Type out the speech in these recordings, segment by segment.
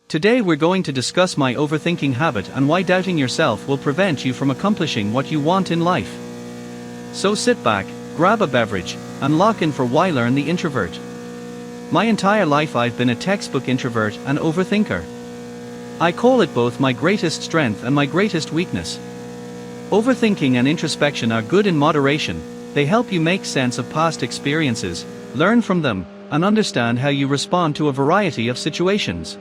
Today we're going to discuss my overthinking habit and why doubting yourself will prevent you from accomplishing what you want in life. So sit back, grab a beverage, and lock in for Why Learn the Introvert. My entire life I've been a textbook introvert and overthinker. I call it both my greatest strength and my greatest weakness. Overthinking and introspection are good in moderation. They help you make sense of past experiences, learn from them, and understand how you respond to a variety of situations.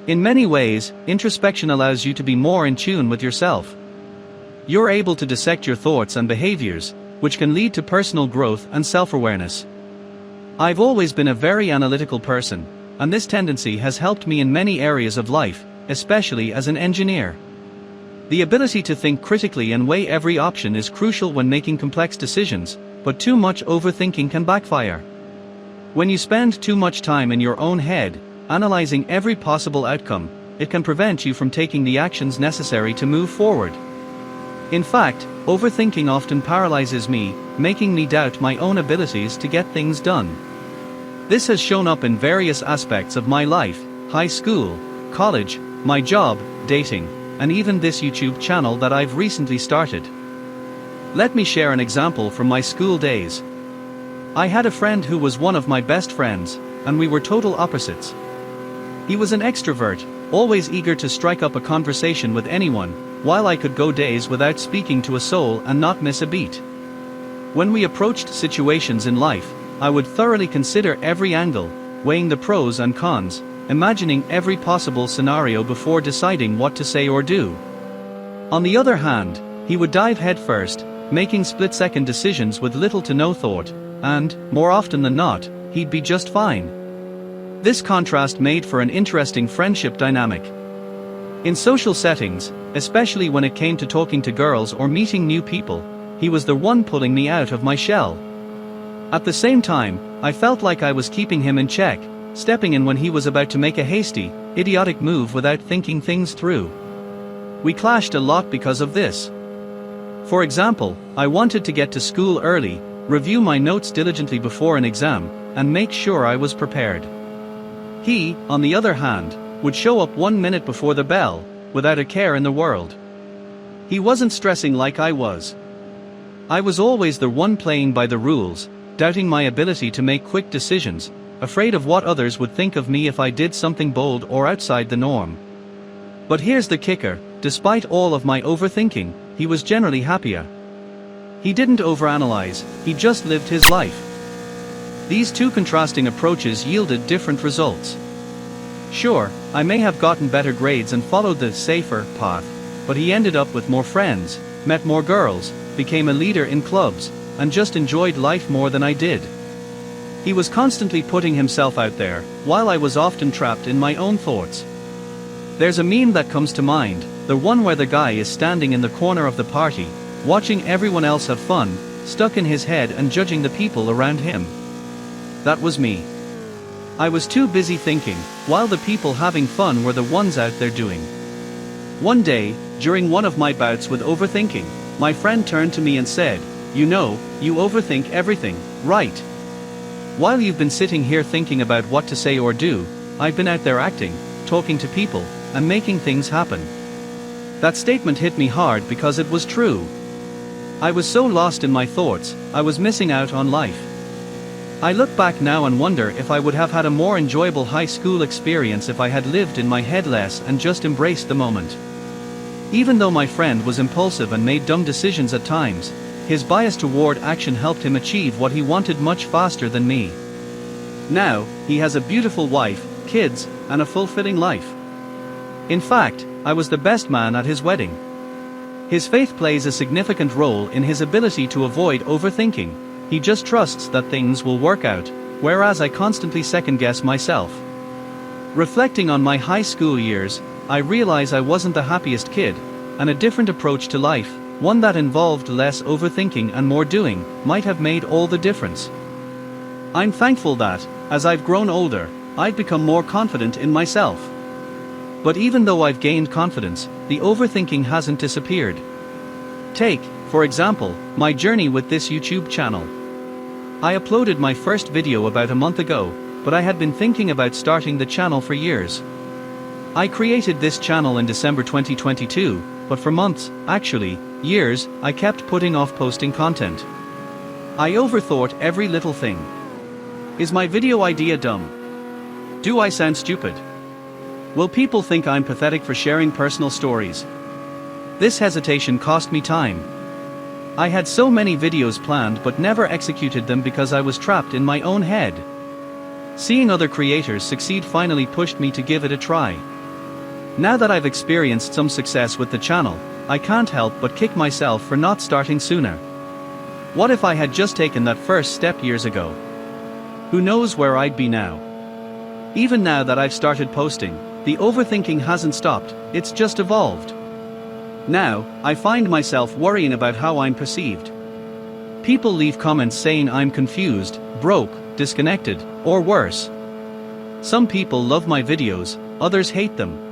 In many ways, introspection allows you to be more in tune with yourself. You're able to dissect your thoughts and behaviors, which can lead to personal growth and self-awareness. I've always been a very analytical person, and this tendency has helped me in many areas of life, especially as an engineer. The ability to think critically and weigh every option is crucial when making complex decisions, but too much overthinking can backfire. When you spend too much time in your own head, analyzing every possible outcome, it can prevent you from taking the actions necessary to move forward. In fact, overthinking often paralyzes me, making me doubt my own abilities to get things done. This has shown up in various aspects of my life: high school, college, my job, dating, and even this YouTube channel that I've recently started. Let me share an example from my school days. I had a friend who was one of my best friends, and we were total opposites. He was an extrovert, always eager to strike up a conversation with anyone, while I could go days without speaking to a soul and not miss a beat. When we approached situations in life, I would thoroughly consider every angle, weighing the pros and cons, imagining every possible scenario before deciding what to say or do. On the other hand, he would dive headfirst, making split-second decisions with little to no thought, and, more often than not, he'd be just fine. This contrast made for an interesting friendship dynamic. In social settings, especially when it came to talking to girls or meeting new people, he was the one pulling me out of my shell. At the same time, I felt like I was keeping him in check, stepping in when he was about to make a hasty, idiotic move without thinking things through. We clashed a lot because of this. For example, I wanted to get to school early, review my notes diligently before an exam, and make sure I was prepared. He, on the other hand, would show up 1 minute before the bell, without a care in the world. He wasn't stressing like I was. I was always the one playing by the rules, doubting my ability to make quick decisions, afraid of what others would think of me if I did something bold or outside the norm. But here's the kicker: despite all of my overthinking, he was generally happier. He didn't overanalyze, he just lived his life. These two contrasting approaches yielded different results. Sure, I may have gotten better grades and followed the safer path, but he ended up with more friends, met more girls, became a leader in clubs, and just enjoyed life more than I did. He was constantly putting himself out there, while I was often trapped in my own thoughts. There's a meme that comes to mind, the one where the guy is standing in the corner of the party, watching everyone else have fun, stuck in his head and judging the people around him. That was me. I was too busy thinking, while the people having fun were the ones out there doing. One day, during one of my bouts with overthinking, my friend turned to me and said, "You know, you overthink everything, right? While you've been sitting here thinking about what to say or do, I've been out there acting, talking to people, and making things happen." That statement hit me hard because it was true. I was so lost in my thoughts, I was missing out on life. I look back now and wonder if I would have had a more enjoyable high school experience if I had lived in my head less and just embraced the moment. Even though my friend was impulsive and made dumb decisions at times, his bias toward action helped him achieve what he wanted much faster than me. Now, he has a beautiful wife, kids, and a fulfilling life. In fact, I was the best man at his wedding. His faith plays a significant role in his ability to avoid overthinking. He just trusts that things will work out, whereas I constantly second-guess myself. Reflecting on my high school years, I realize I wasn't the happiest kid, and a different approach to life, one that involved less overthinking and more doing, might have made all the difference. I'm thankful that, as I've grown older, I've become more confident in myself. But even though I've gained confidence, the overthinking hasn't disappeared. Take, for example, my journey with this YouTube channel. I uploaded my first video about a month ago, but I had been thinking about starting the channel for years. I created this channel in December 2022, but for months, actually, years, I kept putting off posting content. I overthought every little thing. Is my video idea dumb? Do I sound stupid? Will people think I'm pathetic for sharing personal stories? This hesitation cost me time. I had so many videos planned but never executed them because I was trapped in my own head. Seeing other creators succeed finally pushed me to give it a try. Now that I've experienced some success with the channel, I can't help but kick myself for not starting sooner. What if I had just taken that first step years ago? Who knows where I'd be now? Even now that I've started posting, the overthinking hasn't stopped, it's just evolved. Now, I find myself worrying about how I'm perceived. People leave comments saying I'm confused, broke, disconnected, or worse. Some people love my videos, others hate them.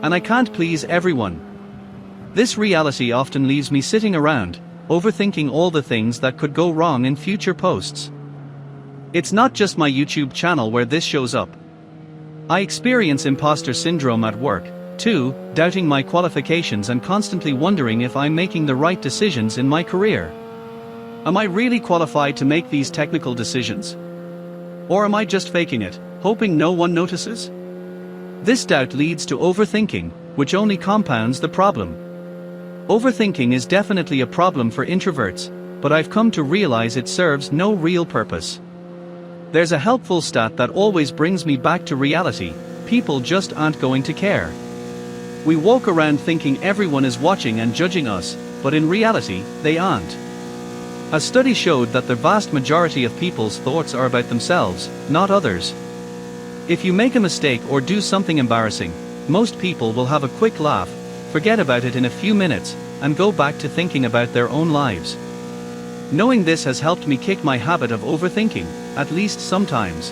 And I can't please everyone. This reality often leaves me sitting around, overthinking all the things that could go wrong in future posts. It's not just my YouTube channel where this shows up. I experience imposter syndrome at work, too, doubting my qualifications and constantly wondering if I'm making the right decisions in my career. Am I really qualified to make these technical decisions? Or am I just faking it, hoping no one notices? This doubt leads to overthinking, which only compounds the problem. Overthinking is definitely a problem for introverts, but I've come to realize it serves no real purpose. There's a helpful stat that always brings me back to reality: people just aren't going to care. We walk around thinking everyone is watching and judging us, but in reality, they aren't. A study showed that the vast majority of people's thoughts are about themselves, not others. If you make a mistake or do something embarrassing, most people will have a quick laugh, forget about it in a few minutes, and go back to thinking about their own lives. Knowing this has helped me kick my habit of overthinking, at least sometimes.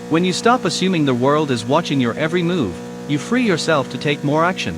When you stop assuming the world is watching your every move, you free yourself to take more action.